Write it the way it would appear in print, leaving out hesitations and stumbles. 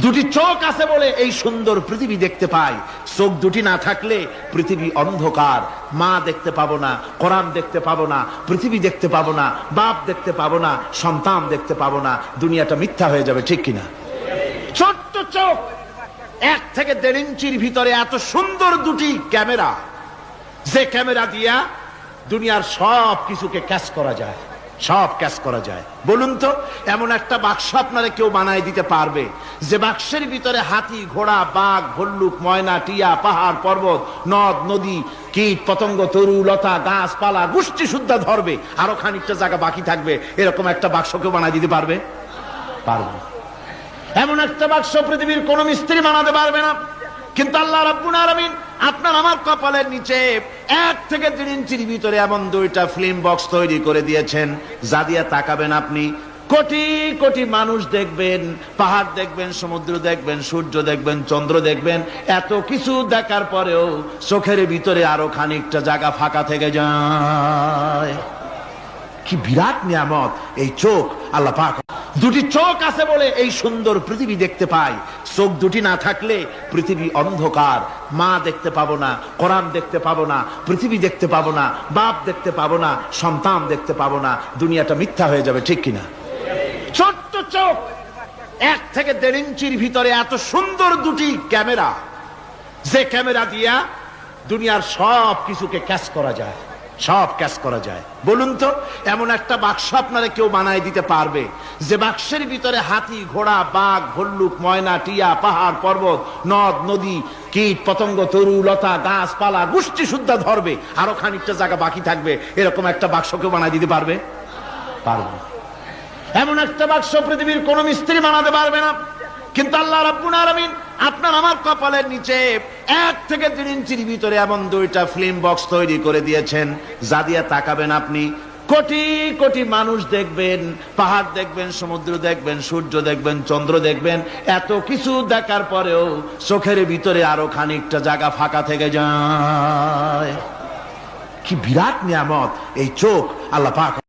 দুটি চোখ আছে বলে এই সুন্দর পৃথিবী দেখতে পাই। চোখ দুটি না থাকলে পৃথিবী অন্ধকার। মা দেখতে পাবো না, কোরআন দেখতে পাবো না, পৃথিবী দেখতে পাবো না, বাপ দেখতে পাবো না, সন্তান দেখতে পাবো না, দুনিয়াটা মিথ্যা হয়ে যাবে, ঠিক কিনা? ছোট্ট চোখ, 1 থেকে 1.5 ইঞ্চির ভিতরে এত সুন্দর দুটি ক্যামেরা, যে ক্যামেরা দিয়া দুনিয়ার সব কিছুকে ক্যাচ করা যায়, সব ক্যাচ করা যায়। বলুন তো, এমন একটা বাক্স আপনারা কেউ বানায় দিতে পারবে যে বাক্সের ভিতরে হাতি, ঘোড়া, বাঘ, ভল্লুক, ময়না, টিয়া, পাহাড়, পর্বত, নদ, নদী, কীট, পতঙ্গ, তরু, লতা, গাছপালা, গোষ্ঠী সুদ্ধা ধরবে, আরো খানিকটা জায়গা বাকি থাকবে, এরকম একটা বাক্স কেউ বানায় দিতে পারবে? পারবে। এমন একটা বাক্স পৃথিবীর কোন মিস্ত্রি বানাতে পারবে না। কিন্তু আল্লাহ রাব্বুল আলামিন আপনার আমার কপালের নিচে 1 থেকে 1.5 ইঞ্চির ভিতরে এমন 2টা ফিল্ম বক্স তৈরি করে দিয়েছেন, যা দিয়ে তাকাবেন আপনি কোটি কোটি মানুষ দেখবেন, পাহাড় দেখবেন, সমুদ্র দেখবেন, সূর্য দেখবেন, চন্দ্র দেখবেন। এত কিছু দেখার পরেও চোখের ভিতরে আরো খানিকটা জায়গা ফাঁকা থেকে যায়। কি বিরাট নিয়ামত এই চোখ! আল্লাহ পাক দুটি চোখ আছে বলে এই সুন্দর পৃথিবী দেখতে পাই। চোখ দুটি না থাকলে পৃথিবী অন্ধকার। মা দেখতে পাবো না, কোরআন দেখতে পাবো না, পৃথিবী দেখতে পাবো না, বাপ দেখতে পাবো না, সন্তান দেখতে পাবো না, দুনিয়াটা মিথ্যা হয়ে যাবে, ঠিক কিনা? ছোট্ট চোখ, 1 থেকে 1.5 ইঞ্চির ভিতরে এত সুন্দর দুটি ক্যামেরা, যে ক্যামেরা দিয়া দুনিয়ার সব কিছুকে ক্যাচ করা যায়, সব ক্যাচ করা যায়। বলুন তো, এমন একটা বাক্স আপনারা কেউ বানায় দিতে পারবে যে বাক্সের ভিতরে হাতি, ঘোড়া, বাঘ, ভল্লুক, ময়না, টিয়া, পাহাড়, পর্বত, নদ, নদী, কীট, পতঙ্গ, তরু, লতা, গাছপালা, গোষ্ঠী সুদ্ধা ধরবে, আরো খানিকটা জায়গা বাকি থাকবে, এরকম একটা বাক্স কেউ বানায় দিতে পারবে? পারবে। এমন একটা বাক্স পৃথিবীর কোন মিস্ত্রি বানাতে পারবে না। কিন্তু আল্লাহ রাব্বুল আলামিন আপনার আমার কপালের নিচে 1 থেকে 1.5 ইঞ্চির ভিতরে এমন 2টা ফিল্ম বক্স তৈরি করে দিয়েছেন, যা দিয়ে তাকাবেন আপনি কোটি কোটি মানুষ দেখবেন, পাহাড় দেখবেন, সমুদ্র দেখবেন, সূর্য দেখবেন, চন্দ্র দেখবেন। এত কিছু দেখার পরেও চোখের ভিতরে আরো খানিকটা জায়গা ফাঁকা থেকে যায়। কি বিরাট নিয়ামত এই চোখ! আল্লাহ পাক